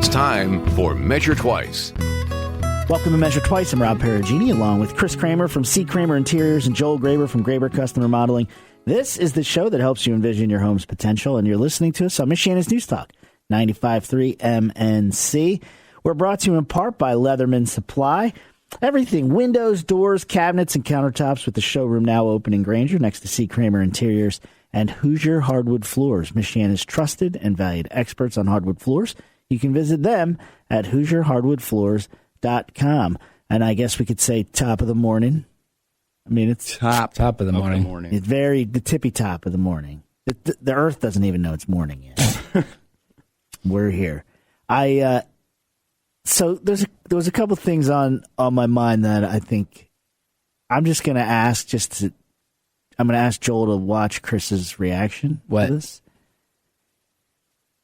It's time for Measure Twice. Welcome to Measure Twice. I'm Rob Perugini, along with Chris Kramer from C. Kramer Interiors and Joel Graber from Graber Custom Remodeling. This is the show that helps you envision your home's potential, and you're listening to us on Michiana's News Talk, 95.3 MNC. We're brought to you in part by Leatherman Supply. Everything, windows, doors, cabinets, and countertops, with the showroom now open in Granger next to C. Kramer Interiors and Hoosier Hardwood Floors, Michiana's trusted and valued experts on hardwood floors. You can visit them at HoosierHardwoodFloors.com. And I guess we could say top of the morning. I mean, it's top of the morning. It's the tippy top of the morning. The earth doesn't even know it's morning yet. We're here. So there was a couple things on my mind that I think I'm just going to ask. I'm going to ask Joel to watch Chris's reaction to this.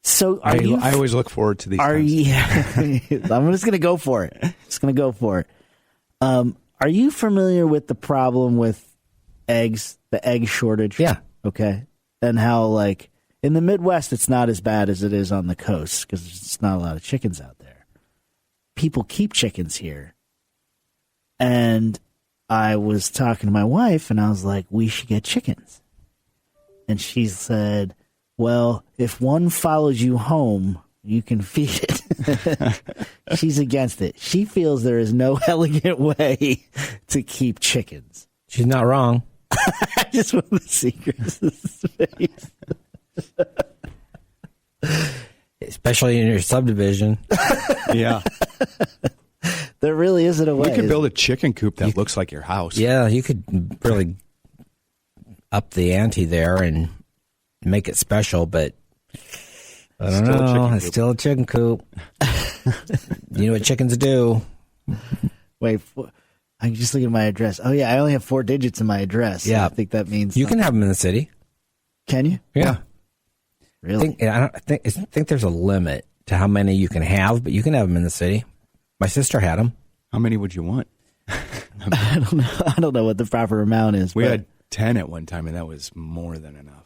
So I always look forward to these. I'm just going to go for it. Are you familiar with the problem with eggs, the egg shortage? Yeah. Okay. And how, like, in the Midwest, it's not as bad as it is on the coast because there's not a lot of chickens out there. People keep chickens here. And I was talking to my wife, and I was like, we should get chickens. And she said, well, if one follows you home, you can feed it. She's against it. She feels there is no elegant way to keep chickens. She's not wrong. I just want to see Chris's face. Especially in your subdivision. Yeah. There really isn't a way. We could build a chicken coop that looks like your house. Yeah, you could really up the ante there and make it special, but I don't know. It's still a chicken coop. You know what chickens do. Wait, I'm just looking at my address. Oh, yeah, I only have 4 digits in my address. Yeah. I think that means you can have them in the city. Can you? Yeah. Really? I think there's a limit to how many you can have, but you can have them in the city. My sister had them. How many would you want? I don't know. I don't know what the proper amount is. We had 10 at one time, and that was more than enough.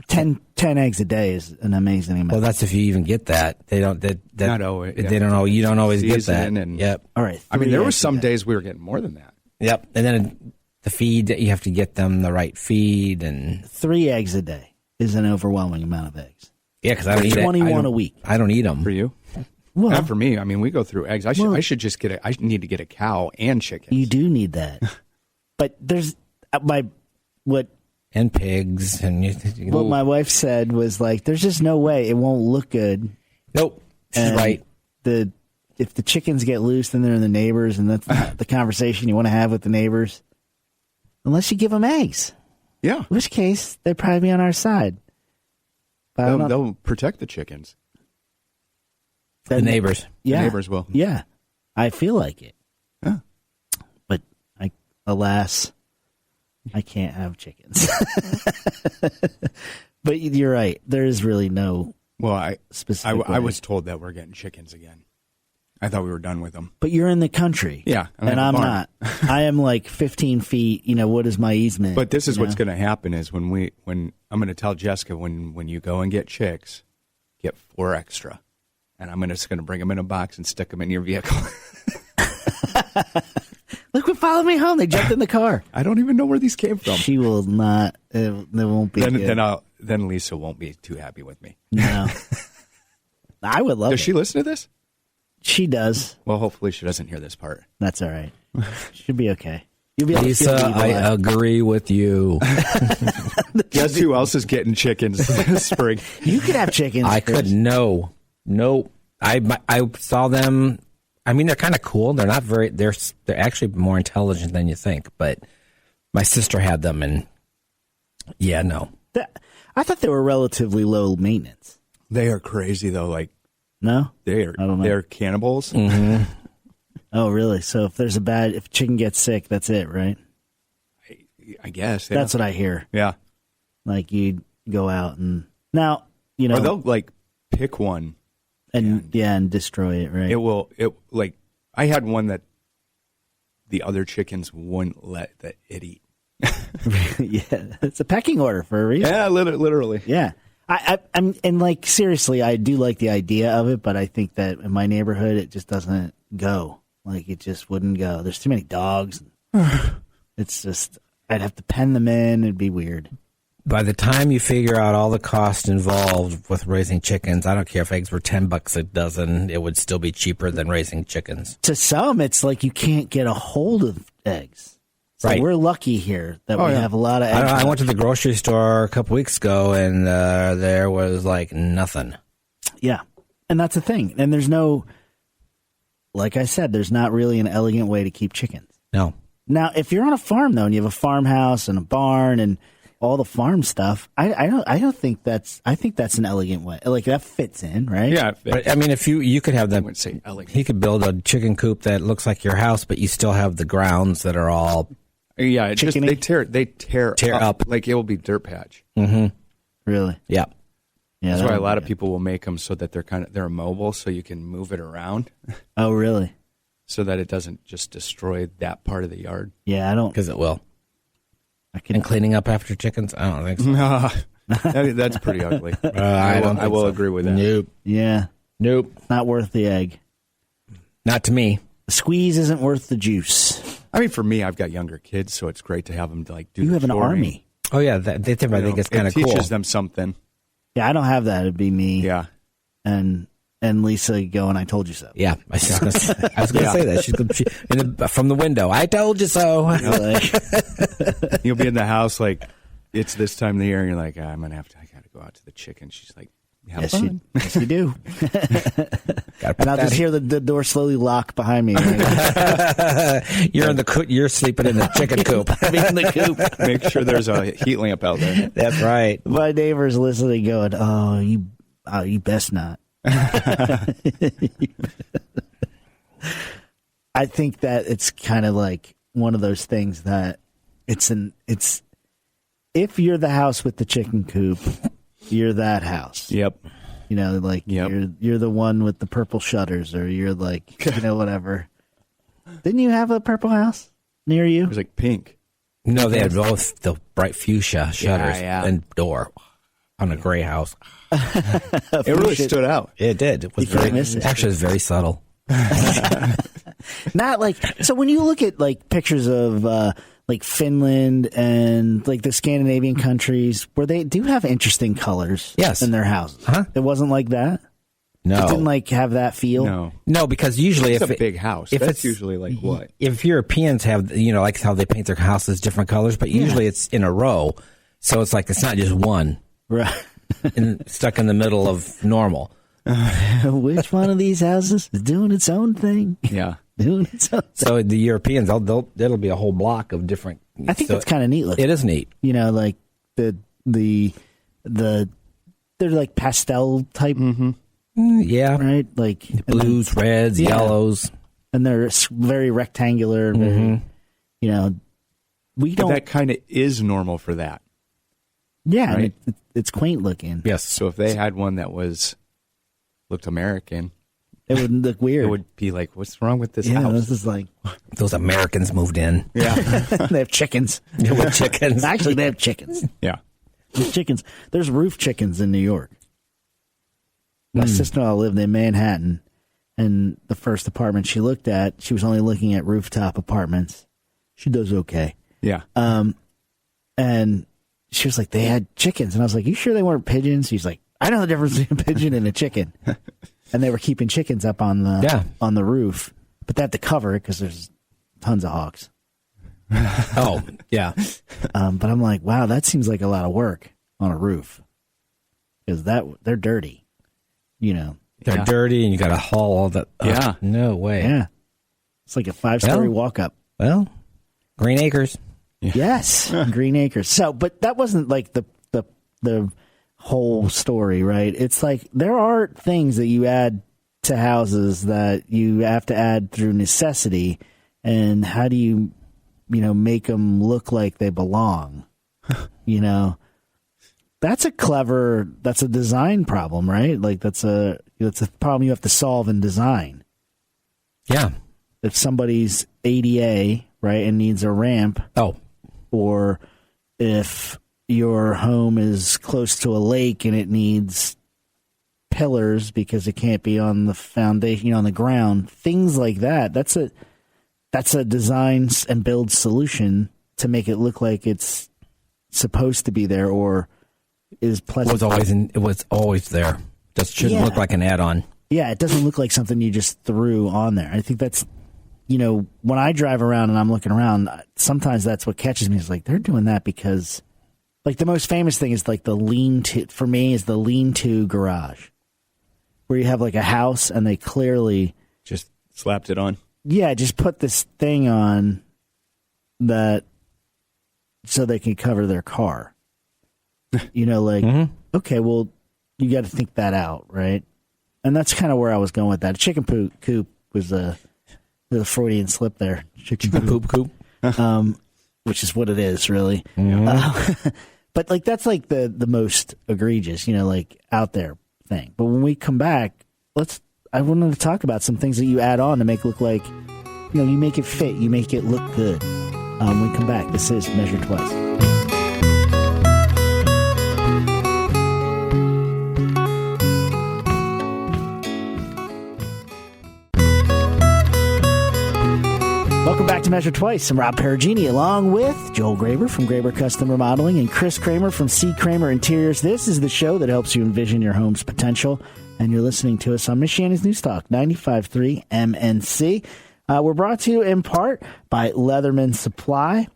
10 eggs a day is an amazing amount. Well, that's if you even get that. They don't. Not always. They don't know. You don't always get that. Yep. All right. I mean, there were some days we were getting more than that. Yep. And then the feed, you have to get them the right feed, and 3 eggs a day is an overwhelming amount of eggs. Yeah, because I don't eat 21 a week. I don't eat them. For you? Well, not for me. I mean, we go through eggs. I should just get I need to get a cow and chickens. You do need that. But there's and pigs and what my wife said was like, there's just no way it won't look good. Nope. She's right. If the chickens get loose, then they're in the neighbors, and that's not the conversation you want to have with the neighbors. Unless you give them eggs. Yeah. In which case, they'd probably be on our side. But they'll protect the chickens. The neighbors. Yeah. The neighbors will. Yeah. I feel like it. Yeah. But alas, I can't have chickens. But you're right. There is really no specific way. I was told that we're getting chickens again. I thought we were done with them. But you're in the country. Yeah. And I'm not. I am like 15 feet. What is my easement? But this is what's going to happen is when I'm going to tell Jessica when you go and get chicks, get 4 extra. And I'm just going to bring them in a box and stick them in your vehicle. Look what followed me home. They jumped in the car. I don't even know where these came from. She will not. It won't be good. Then Lisa won't be too happy with me. No. I would love it. Does she listen to this? She does. Well, hopefully she doesn't hear this part. That's all right. She'll be okay. You'll be Lisa, I agree with you. Guess who else is getting chickens this spring? You could have chickens. I could. No. I saw them. I mean, they're kind of cool. They're not very. They're actually more intelligent than you think. But my sister had them, and yeah, no. I thought they were relatively low maintenance. They are crazy though. Like no, I don't know. They're cannibals. Mm-hmm. Oh, really? So if if chicken gets sick, that's it, right? I guess that's what I hear. Yeah, like you go out and now or they'll like pick one. And destroy it, right? I had one that the other chickens wouldn't let it eat. Yeah, it's a pecking order for a reason. Yeah, literally. Yeah. I'm and like seriously, I do like the idea of it, but I think that in my neighborhood, it just doesn't go. Like it just wouldn't go. There's too many dogs. It's just I'd have to pen them in. It'd be weird. By the time you figure out all the cost involved with raising chickens, I don't care if eggs were $10 a dozen, it would still be cheaper than raising chickens. To some, it's like you can't get a hold of eggs. So Right. we're lucky here that we have a lot of eggs. I went to the grocery store a couple weeks ago, and there was like nothing. Yeah. And that's the thing. And there's no, like I said, there's not really an elegant way to keep chickens. No. Now, if you're on a farm, though, and you have a farmhouse and a barn and all the farm stuff, I think that's an elegant way. Like that fits in, right? Yeah, But I mean, if you could have I them, wouldn't say elegant. he could build a chicken coop that looks like your house, but you still have the grounds that are all Yeah, it just Chickeny? they tear up. like it will be dirt patch. Really? yeah. Yeah. That's that why a would lot be of good. people will make them so that they're immobile, so you can move it around, Oh, really? so that it doesn't just destroy that part of the yard. Yeah, I don't. Because it will. I can. And cleaning up after chickens? I don't think so. That's pretty ugly. I will agree with that. Nope. Yeah, Nope. not worth the egg. Not to me. The squeeze isn't worth the juice. I mean, for me, I've got younger kids, so it's great to have them like do. You the have an choring. army. Oh, yeah. I think it's kind of It cool. teaches them something. Yeah, I don't have that. It'd be me. Yeah. And Lisa going, I told you so. Yeah. I was going to say that. She's gonna, from the window. I told you so. Like, You'll be in the house like it's this time of the year, and you're like, I gotta go out to the chicken. She's like, have yes, fun. yes, you do. Gotta put And I'll that just hear the door slowly lock behind me. Like, You're sleeping in the chicken coop. I'm in the coop. Make sure there's a heat lamp out there. That's right. My neighbor's listening, going, "Oh, you best not." I think that it's kind of like one of those things that it's if you're the house with the chicken coop, you're that house. Yep. You know, like Yep. you're the one with the purple shutters, or you're like, you know, whatever. Didn't you have a purple house near you? It was like pink. No, they had both the bright fuchsia shutters yeah. and door on a gray house. It really stood out. It did. It was You can't very, miss it. actually, it was very subtle. Not like so. When you look at like pictures of like Finland and like the Scandinavian countries, where they do have interesting colors, Yes. in their houses. Huh? It wasn't like that. No, It didn't like have that feel. no, because usually It's if a big house. if That's it's usually like what? if Europeans have, like how they paint their houses different colors, but usually it's in a row, so it's like it's not just one Right. stuck in the middle of normal. Which one of these houses is doing its own thing? Yeah. Doing its own thing. So the Europeans, it'll be a whole block of different. I think so that's kind of neat looking. It is neat. You know, like the they're like pastel type, Yeah, right? Like blues, reds, Yeah. yellows. and they're very rectangular. Very, you know, we But don't. that kind of is normal for that. Yeah, Right. it's quaint looking. Yes. So if they had one that looked American, It wouldn't look weird. it would be like, what's wrong with this yeah, house? this is like Those Americans moved in. Yeah. they have chickens. With chickens. Actually, they have chickens. Yeah. There's chickens. There's roof chickens in New York. My sister-in-law lived in Manhattan, and the first apartment she looked at, she was only looking at rooftop apartments. She does okay. Yeah. And she was like, they had chickens. And I was like, you sure they weren't pigeons? She's like, I know the difference between a pigeon and a chicken. And they were keeping chickens up on the roof. But they had to cover it because there's tons of hawks. Oh, yeah. But I'm like, wow, that seems like a lot of work on a roof. Because they're dirty, you know. They're Yeah. dirty, and you got to haul all that. Yeah. No way. Yeah. It's like a 5-story Well- walk up. Well, Green Acres. Yes, Green Acres. So, but that wasn't like the whole story, right? It's like there are things that you add to houses that you have to add through necessity, and how do you make them look like they belong? That's a design problem, right? Like that's a problem you have to solve in design. Yeah. If somebody's ADA, right, and needs a ramp, Oh, or if your home is close to a lake and it needs pillars because it can't be on the foundation, on the ground. Things like that. That's a design and build solution to make it look like it's supposed to be there or is pleasant. It was always there. Just shouldn't look like an add-on. Yeah, it doesn't look like something you just threw on there. I think that's, when I drive around and I'm looking around, sometimes that's what catches me. Is like, they're doing that because, like, the most famous thing is like the lean-to, for me, is the lean-to garage, where you have like a house and they clearly just slapped it on. Yeah, just put this thing on that so they can cover their car. Okay, well, you got to think that out, right? And that's kind of where I was going with that. Chicken poop coop was a Freudian slip there. Chicken poop coop, which is what it is, really. But like that's like the most egregious, like out there thing. But when we come back, I wanted to talk about some things that you add on to make it look like, you make it fit, you make it look good. When we come back, this is Measure Twice. Welcome back to Measure Twice. I'm Rob Perugini, along with Joel Graber from Graber Custom Remodeling and Chris Kramer from C. Kramer Interiors. This is the show that helps you envision your home's potential, and you're listening to us on Michiana's News Talk 95.3 MNC. We're brought to you in part by Leatherman Supply.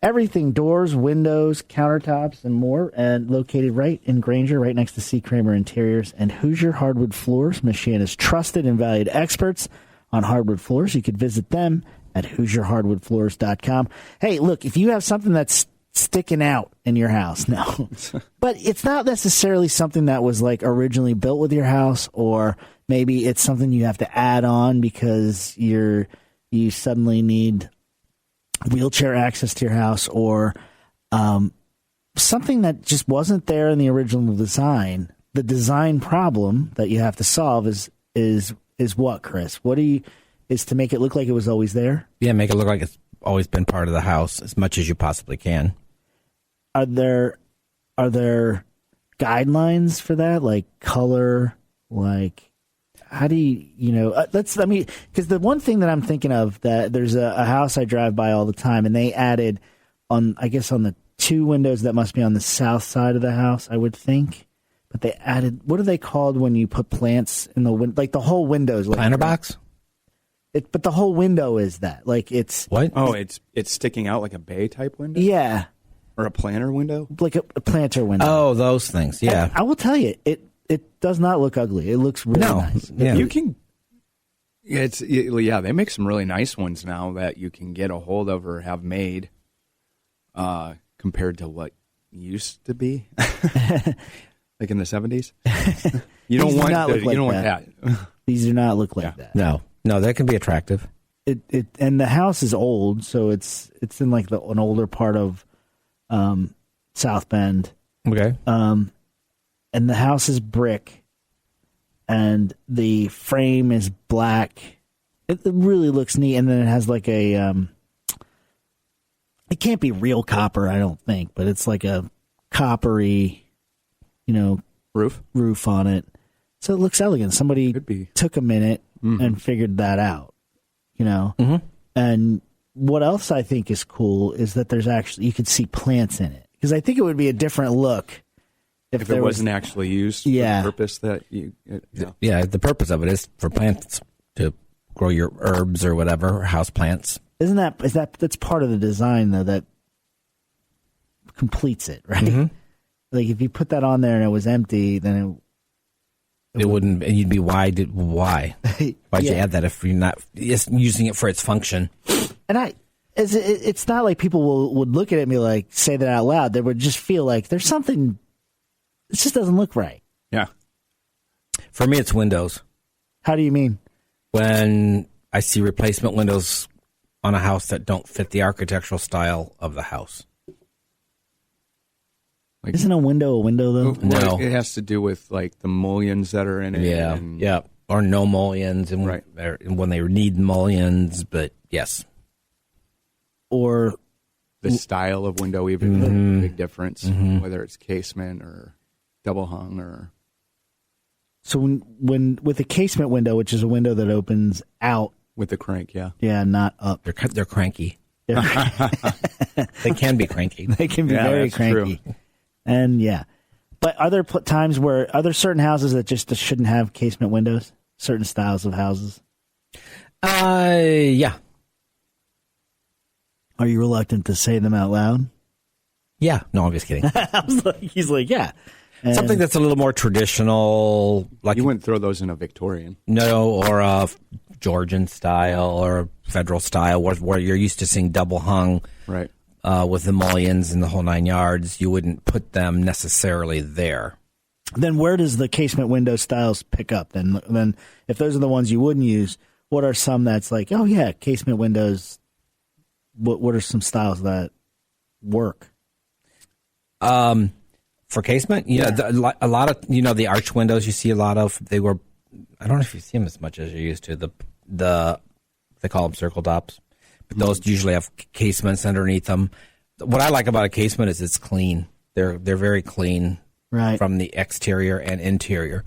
Everything doors, windows, countertops, and more, and located right in Granger, right next to C. Kramer Interiors and Hoosier Hardwood Floors, Michiana's trusted and valued experts on hardwood floors. You could visit them at HoosierHardwoodFloors.com. Hey, look, if you have something that's sticking out in your house, no. But it's not necessarily something that was like originally built with your house, or maybe it's something you have to add on because you suddenly need wheelchair access to your house, or something that just wasn't there in the original design. The design problem that you have to solve is what, Chris? Is to make it look like it was always there? Yeah, make it look like it's always been part of the house as much as you possibly can. Are there guidelines for that, like color, like how do because the one thing that I'm thinking of, that there's a house I drive by all the time, and they added on the two windows that must be on the south side of the house, I would think. But they added, what are they called when you put plants in the window? Like the whole window's like planter box? But the whole window is that. Like it's... What? Oh, it's sticking out like a bay type window? Yeah. Or a planter window? Like a planter window. Oh, those things, yeah. And I will tell you, it does not look ugly. It looks really nice. Yeah. You can... they make some really nice ones now that you can get a hold of or have made compared to what used to be. Like in the 70s. You don't want that. These do not look like that. No, that can be attractive. And the house is old, so it's in like an older part of South Bend. Okay. And the house is brick, and the frame is black. It really looks neat, and then it has like a it can't be real copper, I don't think, but it's like a coppery, roof on it. So it looks elegant. Somebody took a minute and figured that out, Mm-hmm. And what else I think is cool is that there's actually, you could see plants in it. Because I think it would be a different look if it wasn't actually used for the purpose that you... Yeah, the purpose of it is for plants to grow your herbs or whatever, or house plants. That's part of the design, though, that completes it, right? Mm-hmm. Like, if you put that on there and it was empty, then it wouldn't, and you'd be, why? Why'd you add that if you're not using it for its function? And it's not like people would look at it and be like, say that out loud. They would just feel like there's something, it just doesn't look right. Yeah. For me, it's windows. How do you mean? When I see replacement windows on a house that don't fit the architectural style of the house. Like, isn't a window though? No. It has to do with like the mullions that are in it. Yeah. Or no mullions, and when they need mullions, but yes. Or the style of window even make a big difference, whether it's casement or double hung or. So when with a casement window, which is a window that opens out With the crank, yeah. Yeah, not up. They're cranky. They're- They can be cranky. they can be Yeah, very that's cranky. true. And yeah. But are there times where are there certain houses that just shouldn't have casement windows? Certain styles of houses? Yeah. Are you reluctant to say them out loud? Yeah. No, I'm just kidding. I was like, he's like, yeah. And Something that's a little more traditional, like You wouldn't throw those in a Victorian. or a Georgian style or a federal style, where you're used to seeing double hung Right. with the mullions and the whole 9 yards. You wouldn't put them necessarily there. then where does the casement window styles pick up? Then if those are the ones you wouldn't use, what are some that's like, oh yeah, casement windows? What are some styles that work? For casement, a lot of the arch windows you see a lot of. They were, I don't know if you see them as much as you're used to. The they call them circle tops, but those usually have casements underneath them. What I like about a casement is it's clean. They're very clean, Right. from the exterior and interior.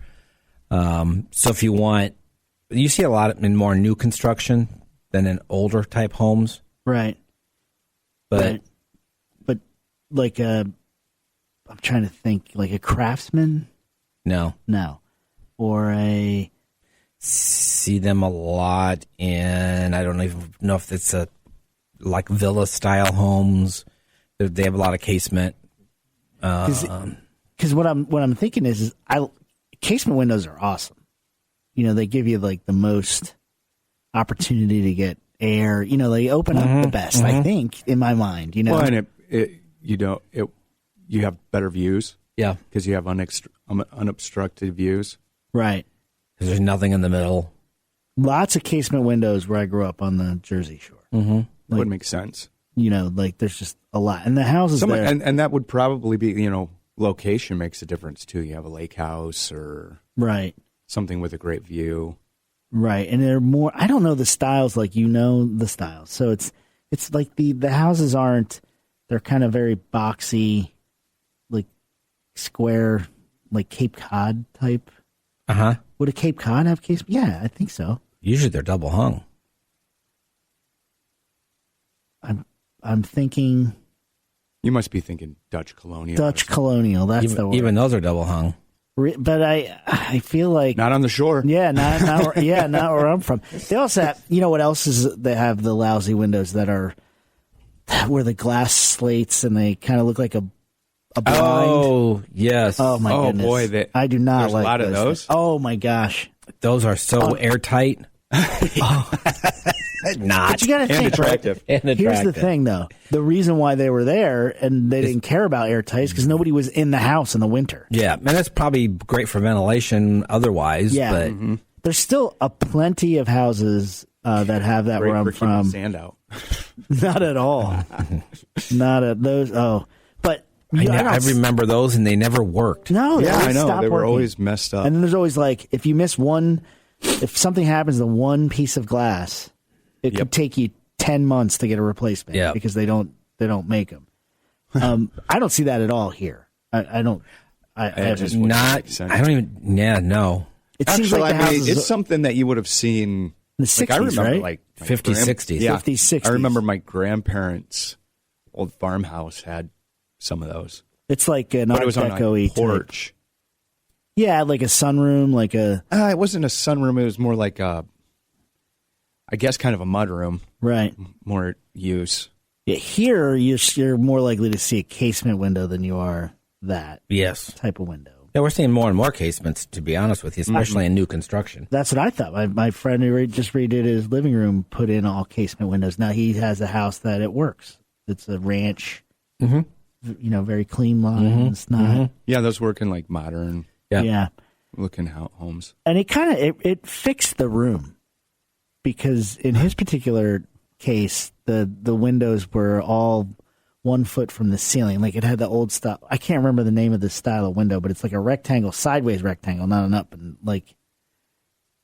So if you see a lot in more new construction than in older type homes, Right. but Right. But like I'm trying to think, like a craftsman? no. Or a See them a lot in, I don't even know if it's like villa style homes. They have a lot of casement. because what I'm thinking is casement windows are awesome. They give you like the most opportunity to get air. They open up the best. I think in my mind. Well, and you have better views Yeah, because you have unobstructed views. Right. because there's nothing in the middle. Lots of casement windows where I grew up on the Jersey Shore. Mm-hmm. That would make sense. Like there's just a lot, and the houses there. And that would probably be, location makes a difference too. You have a lake house or Right. something with a great view. Right, and they're more. I don't know the styles like the styles. So it's like the houses aren't. They're kind of very boxy, like square, like Cape Cod type. Would a Cape Cod have case? Yeah, I think so. Usually they're double hung. I'm thinking You must be thinking Dutch colonial. Dutch colonial. That's the word. Even those are double hung. But I feel like Not on the shore. Yeah, not where I'm from. They also have, what else is they have the lousy windows that are where the glass slates and they kind of look like a blind. Oh yes. Oh my goodness. Boy, I do not there's like a lot of those. Oh my gosh. Those are so airtight. Not. But you got to think, attractive. right? And Here's the attractive. thing, though. The reason why they were there and they didn't care about airtight is because nobody was in the house in the winter. Yeah, and that's probably great for ventilation otherwise. Yeah. But There's still a plenty of houses that have that Great where for I'm keeping from. sand out. Not at all. Not at those. Oh, but I remember those, and they never worked. No, Yeah, they I know. stopped They were working. always messed up. And then there's always like, if you miss one, if something happens to one piece of glass, it could take you 10 months to get a replacement. Yeah. Because they don't make them. I don't see that at all here. I don't. I just wouldn't Not. make sense. I don't even. Yeah. No. it seems Actually, like the houses it's something that you would have seen. in the 60s, I remember, right? like my 50s, 60s. Yeah, 50s, 60s. I remember my grandparents' old farmhouse had some of those, It's like an but Art it was on Deco-y a type. porch. Yeah, like a sunroom, like a It wasn't a sunroom. It was more like I guess, kind of a mudroom. right. More use. Yeah, here you're more likely to see a casement window than you are that Yes. type of window. Yeah, we're seeing more and more casements. To be honest with you, especially in new construction. That's what I thought. My friend who just redid his living room put in all casement windows. Now he has a house that it works. It's a ranch. Very clean lines. Not Yeah, those work in like modern Yeah. yeah. looking homes. And it kind of it fixed the room because in his particular case, the windows were all 1 foot from the ceiling. Like it had the old style. I can't remember the name of the style of window, but it's like a rectangle, sideways rectangle, not an up. And like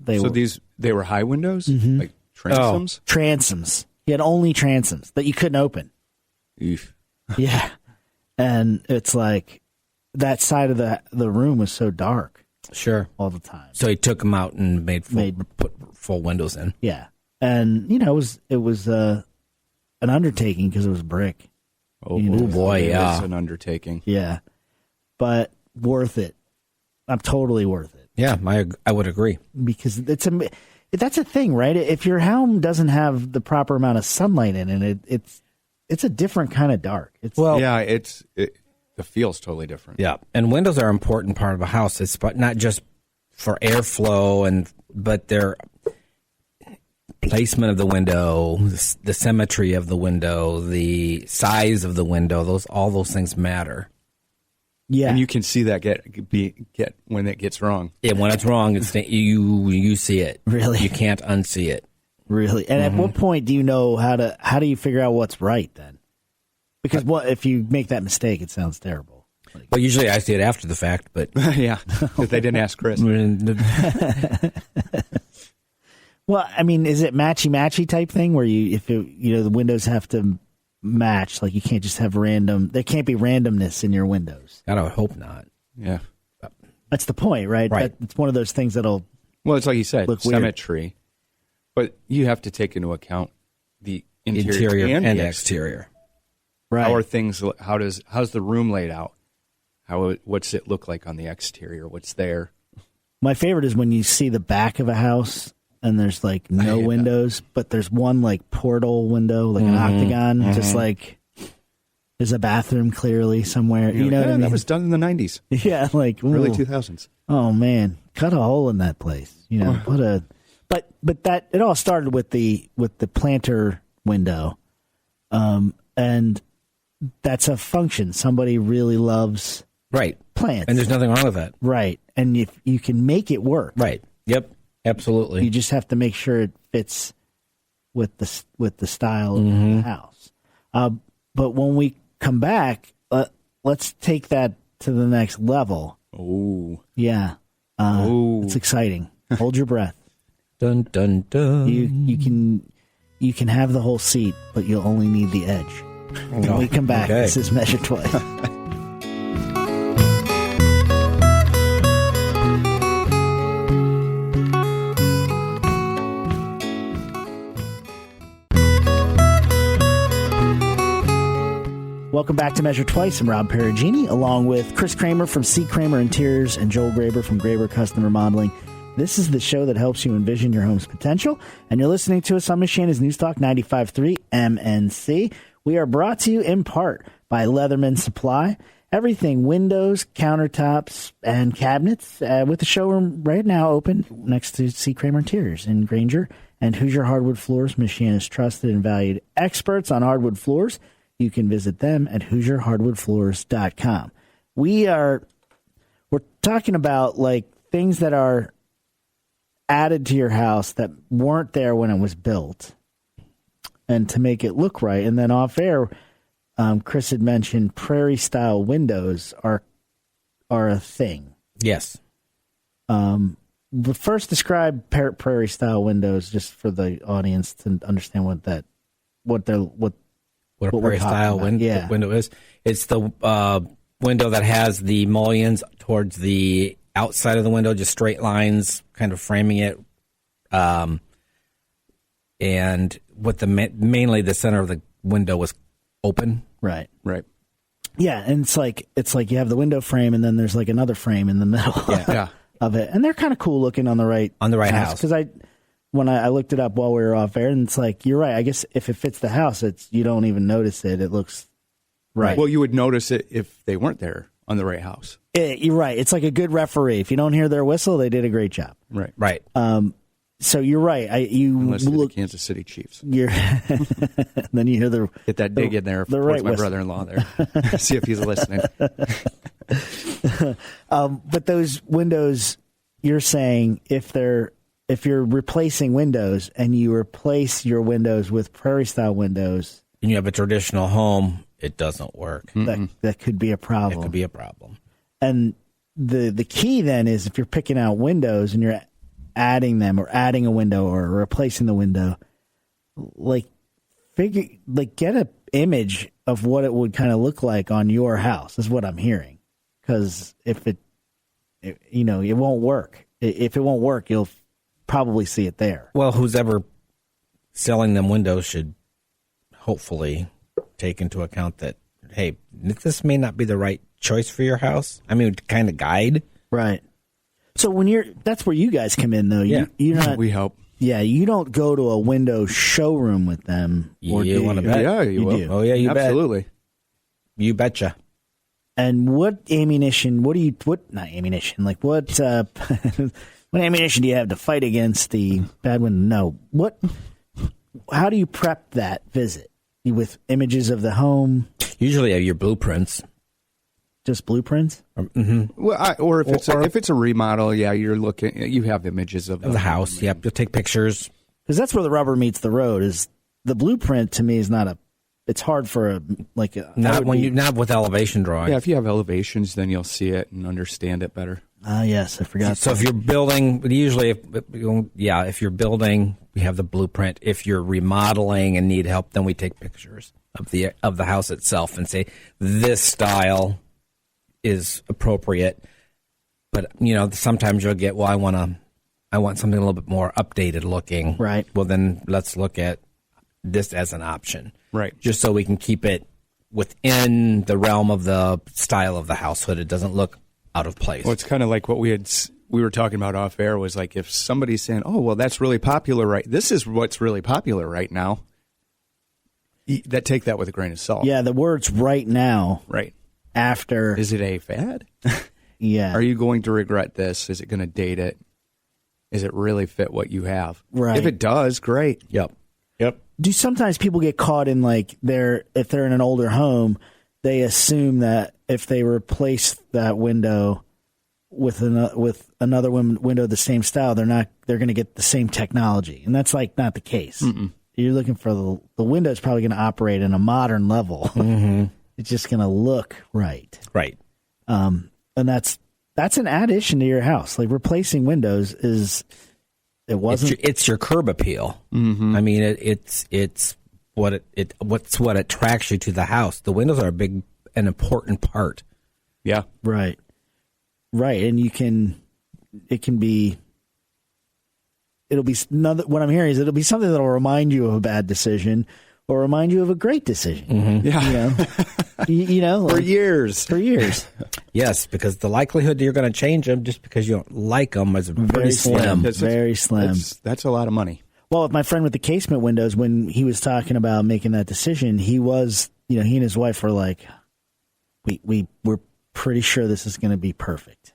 they So were they were high windows, like transoms. transoms. He had only transoms that you couldn't open. Eef. Yeah. And it's like that side of the room was so dark Sure. all the time. So he took them out and put full windows in. Yeah. And, it was an undertaking because it was brick. Oh, boy, yeah. It's an undertaking. Yeah. But worth it. I'm totally worth it. Yeah, I would agree. Because that's a thing, right? If your home doesn't have the proper amount of sunlight in it, it's a different kind of dark. Yeah, the feel's totally different. Yeah, and windows are an important part of a house. It's not just for airflow, but their placement of the window, the symmetry of the window, the size of the window. All those things matter. Yeah, and you can see that get when it gets wrong. Yeah, when it's wrong, you see it. Really, you can't unsee it. Really, and at what point do you know how do you figure out what's right then? Because if you make that mistake, it sounds terrible. Well, usually I see it after the fact, but yeah, because they didn't ask Chris. Well, I mean, is it matchy type thing where the windows have to match? Like you can't just have there can't be randomness in your windows. God, I would hope not. Yeah, that's the point, right? Right. It's one of those things that'll. Well, it's like you said, look symmetry, weird. But you have to take into account the interior and the exterior. Right. How's the room laid out? What's it look like on the exterior? What's there? My favorite is when you see the back of a house and there's like no windows, but there's one like portal window, like an octagon, just like there's a bathroom clearly somewhere. You know what I mean? That was done in the 90s. Yeah, like early 2000s. Oh man, cut a hole in that place. But that it all started with the planter window, and that's a function. Somebody really loves plants, and there's nothing wrong with that, right? And if you can make it work, right? Yep, absolutely. You just have to make sure it fits with the style of the house. But when we come back, let's take that to the next level. Oh, yeah, it's exciting. Hold your breath. Dun dun dun. You can have the whole seat, but you'll only need the edge. When we come back, this is Measure Twice. Welcome back to Measure Twice. I'm Rob Perugini, along with Chris Kramer from C. Kramer Interiors and Joel Graber from Graber Custom Remodeling. This is the show that helps you envision your home's potential, and you're listening to us on Michiana's News Talk 95.3 MNC. We are brought to you in part by Leatherman Supply. Everything windows, countertops, and cabinets, with the showroom right now open next to C. Kramer Interiors in Granger and Hoosier Hardwood Floors, Michiana's trusted and valued experts on hardwood floors. You can visit them at HoosierHardwoodFloors.com. We're talking about like things that are added to your house that weren't there when it was built, and to make it look right. And then off air, Chris had mentioned prairie style windows are a thing. Yes. But first, describe prairie style windows just for the audience to understand what a prairie style window is. It's the window that has the mullions towards the outside of the window, just straight lines, kind of framing it, and with mainly the center of the window was open. Right. Yeah, and it's like you have the window frame, and then there's like another frame in the middle of it, and they're kind of cool looking on the right house. Because when I looked it up while we were off air, and it's like you're right. I guess if it fits the house, you don't even notice it. It looks right. Well, you would notice it if they weren't there on the right house. You're right. It's like a good referee. If you don't hear their whistle, they did a great job. Right. So you're right. Unless you're the Kansas City Chiefs. Then you hear get that dig in there. Towards my brother-in-law there. See if he's listening. But those windows, you're saying if you're replacing windows and you replace your windows with prairie style windows, and you have a traditional home, it doesn't work. That could be a problem. It could be a problem. And the key then is if you're picking out windows and you're adding them or adding a window or replacing the window, get a image of what it would kind of look like on your house is what I'm hearing. Because if it won't work. If it won't work, you'll probably see it there. Well, who's ever selling them windows should hopefully take into account that, hey, this may not be the right choice for your house. I mean, kind of guide. Right. So that's where you guys come in, though. Yeah. You're not. We help. Yeah, you don't go to a window showroom with them. Or You want to bet? Yeah, you will. do. Oh, yeah, you Absolutely. bet. You betcha. And what ammunition? What not ammunition? Like what? What ammunition do you have to fight against the bad window? No. How do you prep that visit? With images of the home? Usually have your blueprints. Just blueprints? Well, or if it's a remodel, yeah, you have images of Of the house. Yep, you'll take pictures. Because that's where the rubber meets the road. Is the blueprint to me is not a. It's hard for Not with elevation drawings. Yeah, if you have elevations, then you'll see it and understand it better. Yes, I forgot. So if you're building, if you're building, we have the blueprint. If you're remodeling and need help, then we take pictures of the house itself and say this style is appropriate. But sometimes you'll get, well, I want something a little bit more updated looking. Right. Well, then let's look at this as an option. Right. Just so we can keep it within the realm of the style of the house, so that it doesn't look out of place. Well, it's kind of like what we were talking about off air was like if somebody's saying, "Oh, well, that's really popular, right? This is what's really popular right now." Take that with a grain of salt. Yeah, the words "right now." Right. After. Is it a fad? Yeah. Are you going to regret this? Is it going to date it? Is it really fit what you have? Right. If it does, great. Yep. Do sometimes people get caught in if they're in an older home, they assume that if they replace that window with another window of the same style, they're going to get the same technology, and that's not the case. Mm-mm. You're looking for the window's probably going to operate in a modern level. Mm-hmm. It's just going to look right. Right. And that's an addition to your house. Like replacing windows It's your curb appeal. Mm-hmm. I mean, it's what attracts you to the house. The windows are an important part. Yeah. Right. And what I'm hearing is it'll be something that'll remind you of a bad decision or remind you of a great decision. Mm-hmm. Yeah. For years. Yes, because the likelihood that you're going to change them just because you don't like them is pretty slim. Very slim. That's a lot of money. Well, with my friend with the casement windows, when he was talking about making that decision, he and his wife were like, we're pretty sure this is going to be perfect.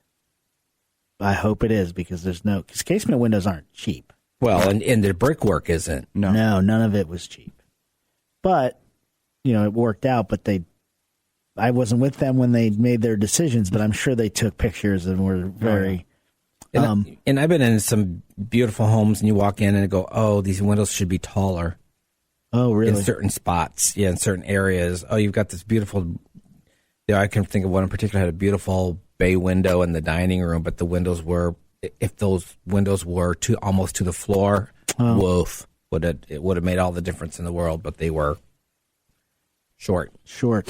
I hope it is because because casement windows aren't cheap. Well, and the brickwork isn't. No, none of it was cheap. But, it worked out, but I wasn't with them when they made their decisions, but I'm sure they took pictures and were very... And I've been in some beautiful homes, and you walk in and go, oh, these windows should be taller. Oh, really? In certain spots, in certain areas. Oh, you've got this beautiful... I can think of one in particular had a beautiful bay window in the dining room, but the windows were... If those windows were almost to the floor, woof. It would have made all the difference in the world, but they were short. So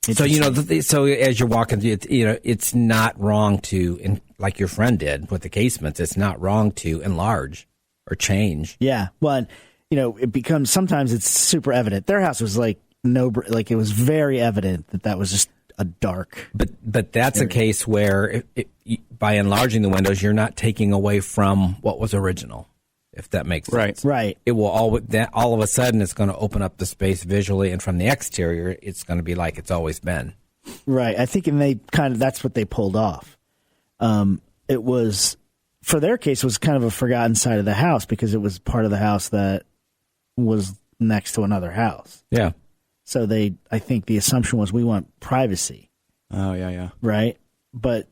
so as you're walking, it's not wrong to, like your friend did with the casements. It's not wrong to enlarge or change. Yeah, well, it becomes sometimes it's super evident. Their house was it was very evident that was just a dark. But that's area. A case where by enlarging the windows, you're not taking away from what was original. If that makes sense. Right. It will all of a sudden it's going to open up the space visually, and from the exterior, it's going to be like it's always been. Right. I think, that's what they pulled off. It was, for their case, was kind of a forgotten side of the house because it was part of the house that was next to another house. Yeah. So I think the assumption was we want privacy. Oh, yeah. Right. But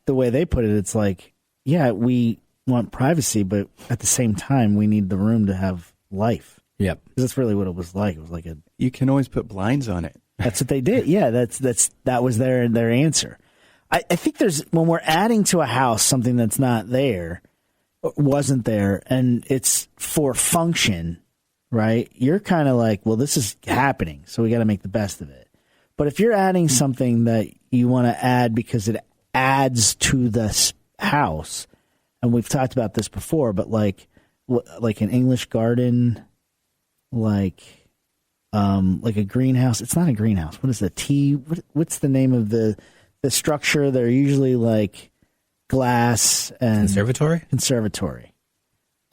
the way they put it, it's like, yeah, we want privacy, but at the same time, we need the room to have life. Yep. Because that's really what it was like. It was like You can always put blinds on it. That's what they did. Yeah, that was their answer. I think when we're adding to a house something that's not there, wasn't there, and it's for function, right? You're kind of like, well, this is happening, so we got to make the best of it. But if you're adding something that you want to add because it adds to the house, and we've talked about this before, but like an English garden, like a greenhouse. It's not a greenhouse. What is it? What's the name of the structure? They're usually like glass and Conservatory.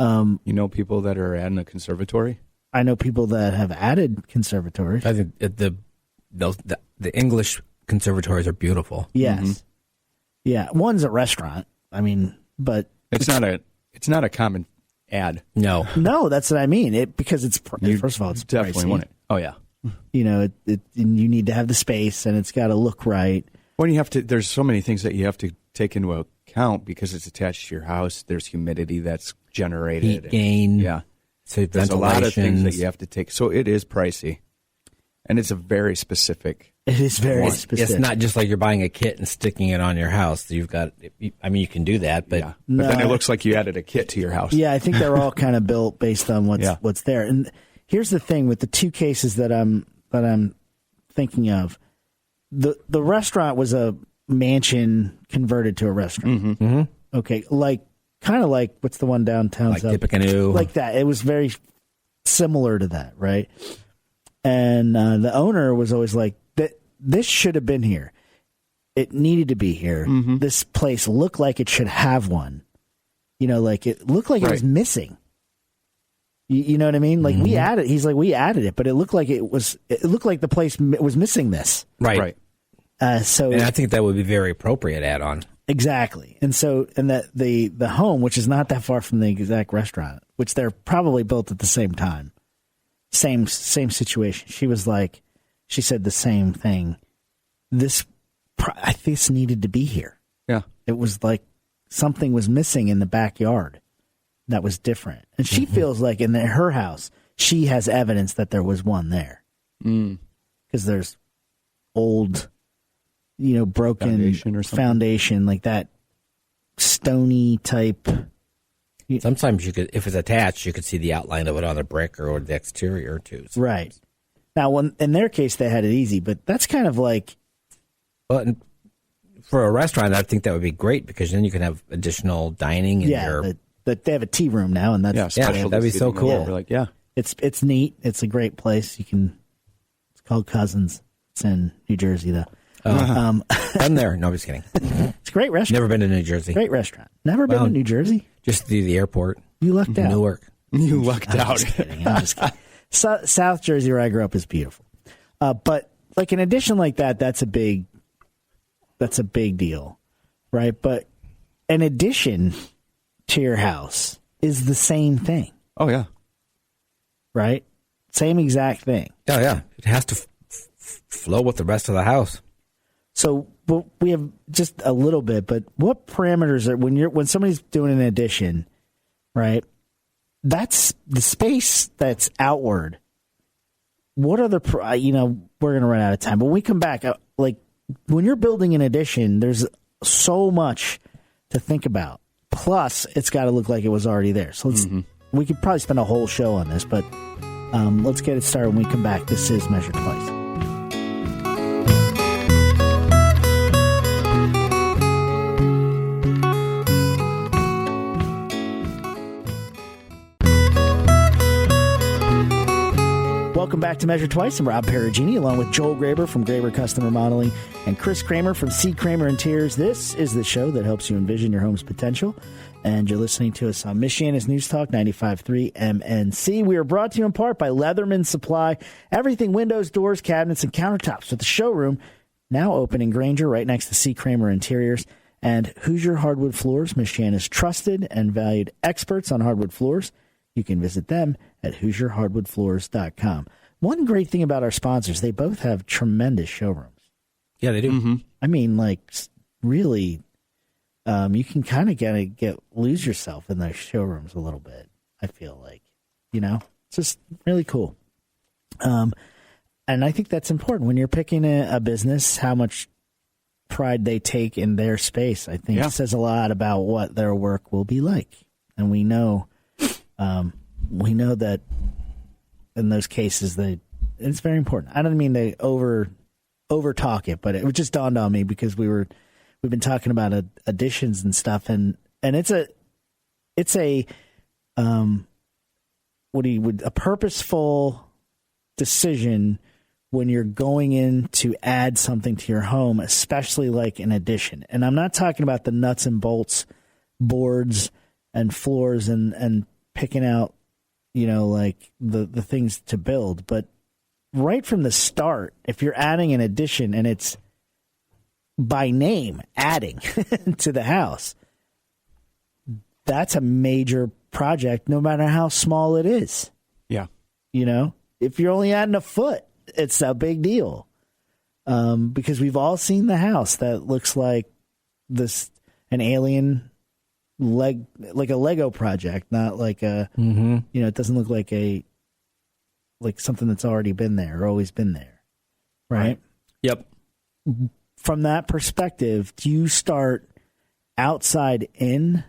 You know people that are adding a conservatory? I know people that have added conservatories. I think the English conservatories are beautiful. Yes. Mm-hmm. Yeah. One's a restaurant. I mean, but It's not a common ad. No. no, that's what I mean. Because it's first of all, it's Definitely pricey. want it. Oh yeah. You know, and you need to have the space, and it's got to look right. Well, there's so many things that you have to take into account because it's attached to your house. There's humidity that's generated. Heat gain. Yeah. So There's a lot of things that you have to take. So it is pricey. And it's a very specific. It is very specific. It's not just like you're buying a kit and sticking it on your house. You've got, I mean, you can do that, but Yeah. But then it looks like you added a kit to your house. Yeah, I think they're all kind of built based on what's there. And here's the thing with the two cases that I'm thinking of. The restaurant was a mansion converted to a restaurant. Mm-hmm. Mm-hmm. Okay, kind of like what's the one downtown? Like Tippecanoe. Like that. It was very similar to that, right? And the owner was always like, this should have been here. It needed to be here. Mm-hmm. This place looked like it should have one. You know, like it looked like it was missing. You know what I mean? Like we added. He's like, we added it, but it looked like it looked like the place was missing this. Right. So, and I think that would be very appropriate add-on. Exactly. And so, and that the home, which is not that far from the exact restaurant, which they're probably built at the same time. Same situation. She said the same thing. This needed to be here. Yeah. It was like something was missing in the backyard that was different. And she feels like in her house, she has evidence that there was one there. Because there's old, broken foundation, like that stony type. Sometimes you could, if it's attached, you could see the outline of it on the brick or the exterior too. So. Right. Now, in their case, they had it easy, but that's kind of like. Well, for a restaurant, I think that would be great because then you can have additional dining. And they have a tea room now, and that's that'd be so cool. We're like, it's neat. It's a great place. It's called Cousins. It's in New Jersey, though. Been there. No, I'm just kidding. It's a great restaurant. Never been to New Jersey. Great restaurant. Never been to New Jersey? Just through the airport. You lucked out. Newark. You lucked out. I'm just kidding. South Jersey, where I grew up, is beautiful. But like an addition like that, that's a big deal, right? But an addition to your house is the same thing. Oh, yeah. Right? Same exact thing. Oh, yeah. It has to flow with the rest of the house. So we have just a little bit, but what parameters are when somebody's doing an addition, right? That's the space that's outward. What are we're going to run out of time, but when we come back, like when you're building an addition, there's so much to think about. Plus, it's got to look like it was already there. So we could probably spend a whole show on this, but let's get it started when we come back. This is Measure Twice. Welcome back to Measure Twice. I'm Rob Perugini, along with Joel Graber from Graber Custom Remodeling and Chris Kramer from C. Kramer Interiors. This is the show that helps you envision your home's potential. And you're listening to us on Michiana's News Talk 95.3 MNC. We are brought to you in part by Leatherman Supply. Everything windows, doors, cabinets, and countertops with the showroom now open in Granger right next to C. Kramer Interiors. And Hoosier Hardwood Floors, Michiana's trusted and valued experts on hardwood floors. You can visit them at HoosierHardwoodFloors.com. One great thing about our sponsors, they both have tremendous showrooms. Yeah, they do. Mm-hmm. I mean, like, really, you can kind of lose yourself in those showrooms a little bit, I feel like. It's just really cool. And I think that's important. When you're picking a business, how much pride they take in their space, I think it says a lot about what their work will be like. And we know that in those cases, it's very important. I don't mean they over talk it, but it just dawned on me because we've been talking about additions and stuff, and it's a a purposeful decision when you're going in to add something to your home, especially like an addition. And I'm not talking about the nuts and bolts, boards and floors and picking out, like the things to build. But right from the start, if you're adding an addition and it's by name adding to the house, that's a major project, no matter how small it is. Yeah. If you're only adding a foot, it's a big deal. Because we've all seen the house that looks like an alien like a Lego project, not like a, it doesn't look like like something that's already been there or always been there. Right? Yep. From that perspective, do you start outside in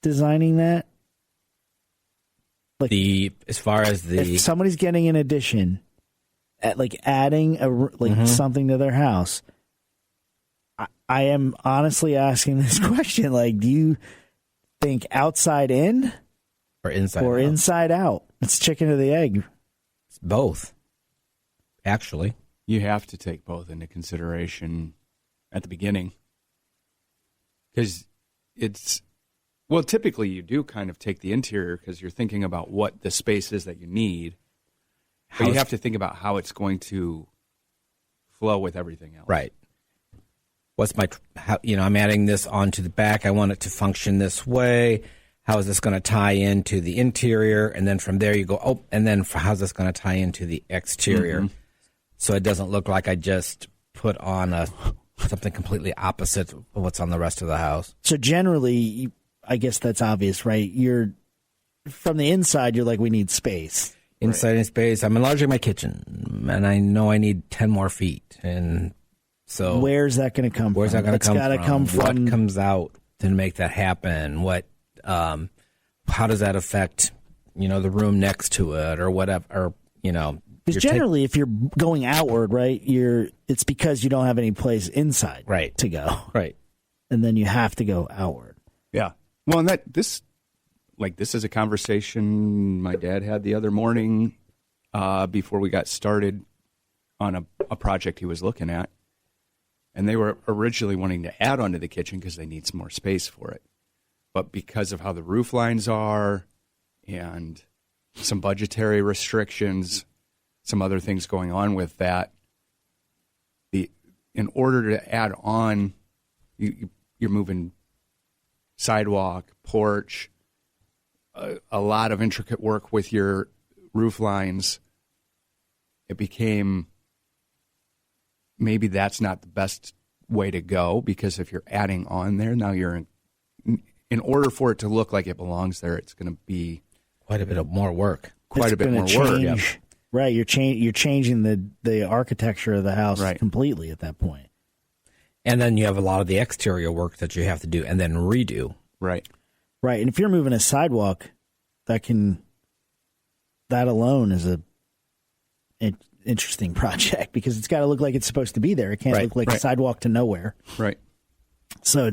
designing that? Like as far as if somebody's getting an addition, adding something to their house, I am honestly asking this question: do you think outside in or inside or out? Inside out? It's chicken or the egg. It's both, actually. You have to take both into consideration at the beginning, because typically you do kind of take the interior because you're thinking about what the space is that you need. But you have to think about how it's going to flow with everything else. Right. I'm adding this onto the back. I want it to function this way. How is this going to tie into the interior? And then from there you go, and then how's this going to tie into the exterior? Mm-hmm. So it doesn't look like I just put on something completely opposite of what's on the rest of the house. So generally, I guess that's obvious, right? You're from the inside, you're like, we need space. Inside in space. I'm enlarging my kitchen, and I know I need 10 more feet. And so where's that going to come from? Where's that going to come from? It's got to come from. What comes out to make that happen? How does that affect, the room next to it or whatever, Because generally, if you're going outward, right, it's because you don't have any place inside to go. Right. And then you have to go outward. Yeah. Well, and this is a conversation my dad had the other morning before we got started on a project he was looking at. And they were originally wanting to add onto the kitchen because they need some more space for it. But because of how the roof lines are and some budgetary restrictions, some other things going on with that, in order to add on, you're moving sidewalk, porch, a lot of intricate work with your roof lines. It became maybe that's not the best way to go, because if you're adding on there, now you're in order for it to look like it belongs there, it's going to be quite a bit of more work. Quite a bit more work. Yep. Right, you're changing the architecture of the house completely at that point. And then you have a lot of the exterior work that you have to do and then redo. Right. Right, and if you're moving a sidewalk, that alone is an interesting project, because it's got to look like it's supposed to be there. It can't look like a sidewalk to nowhere. Right. So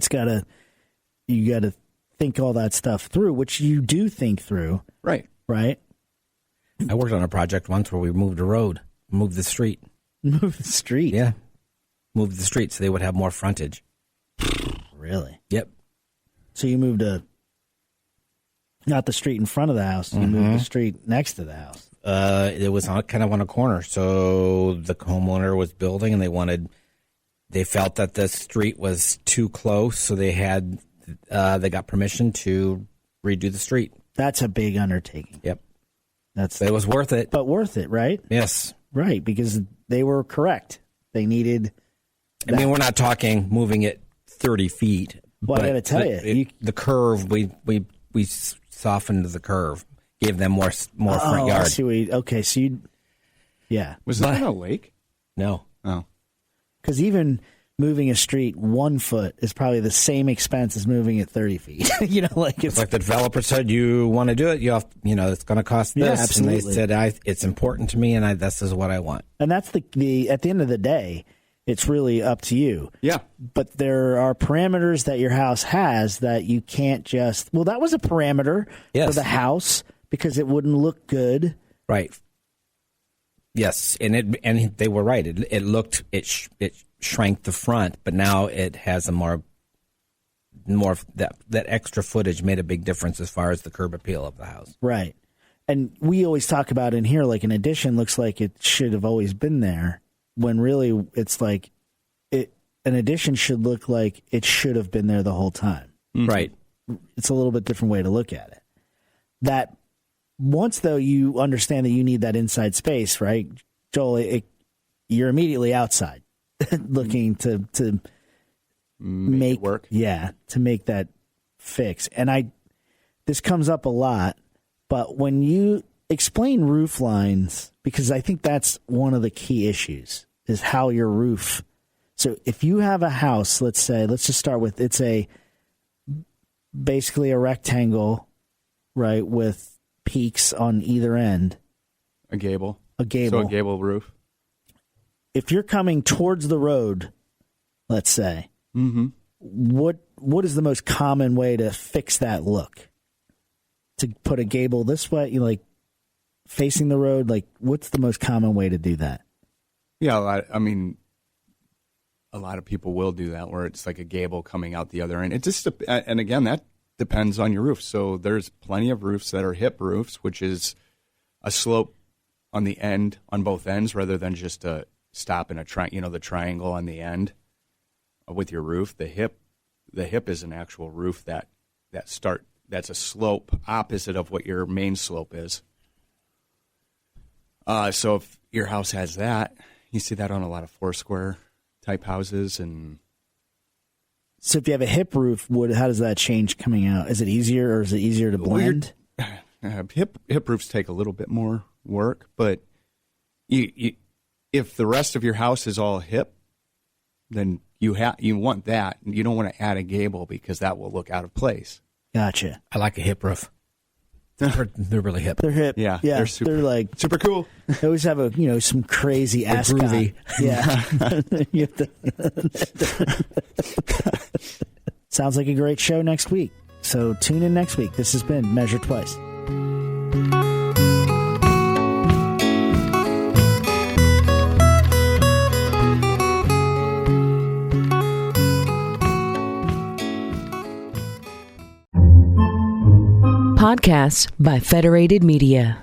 you got to think all that stuff through, which you do think through. Right. Right. I worked on a project once where we moved a road, moved the street. Moved the street? Yeah. Moved the street so they would have more frontage. Really? Yep. So you moved not the street in front of the house, you moved the street next to the house. It was kind of on a corner. So the homeowner was building, and they felt that the street was too close, so they got permission to redo the street. That's a big undertaking. Yep. It was worth it. But worth it, right? Yes. Right, because they were correct. They needed that. I mean, we're not talking moving it 30 feet. Well, I got to tell you. The curve, we softened the curve, gave them more front yard. I see okay, so yeah. Was that on a lake? No. Oh. Because even moving a street 1 foot is probably the same expense as moving it 30 feet. It's like the developer said, you want to do it, it's going to cost this. Yeah, absolutely. And they said, this important to me, and this is what I want. And that's the at the end of the day, it's really up to you. Yeah. But there are parameters that your house has that you can't just, that was a parameter for the house because it wouldn't look good. Right. Yes, and they were right. It shrank the front, but now it has a more that extra footage made a big difference as far as the curb appeal of the house. Right. And we always talk about in here, like an addition looks like it should have always been there, when really it's like an addition should look like it should have been there the whole time. Mm-hmm. Right. It's a little bit different way to look at it. That once, though, you understand that you need that inside space, right, Joel, you're immediately outside looking to make it work. Yeah, to make that fix. And this comes up a lot, but when you explain roof lines, because I think that's one of the key issues, is how your roof. So if you have a house, let's just start with, it's basically a rectangle, right, with peaks on either end. A gable. So a gable roof. If you're coming towards the road, let's say, mm-hmm. what is the most common way to fix that look? To put a gable this way, like facing the road, like what's the most common way to do that? Yeah, a lot of people will do that, where it's like a gable coming out the other end. It just, and again, that depends on your roof. So there's plenty of roofs that are hip roofs, which is a slope on the end, on both ends, rather than just a stop in the triangle on the end with your roof. The hip is an actual roof that's a slope opposite of what your main slope is. So if your house has that, you see that on a lot of Foursquare type houses. And so if you have a hip roof, how does that change coming out? Is it easier, or is it easier to blend? Hip roofs take a little bit more work, but if the rest of your house is all hip, then you want that. You don't want to add a gable because that will look out of place. Gotcha. I like a hip roof. They're really hip. They're hip. Yeah. They're like super cool. They always have some crazy ascot. Yeah. Sounds like a great show next week. So tune in next week. This has been Measure Twice. Podcasts by Federated Media.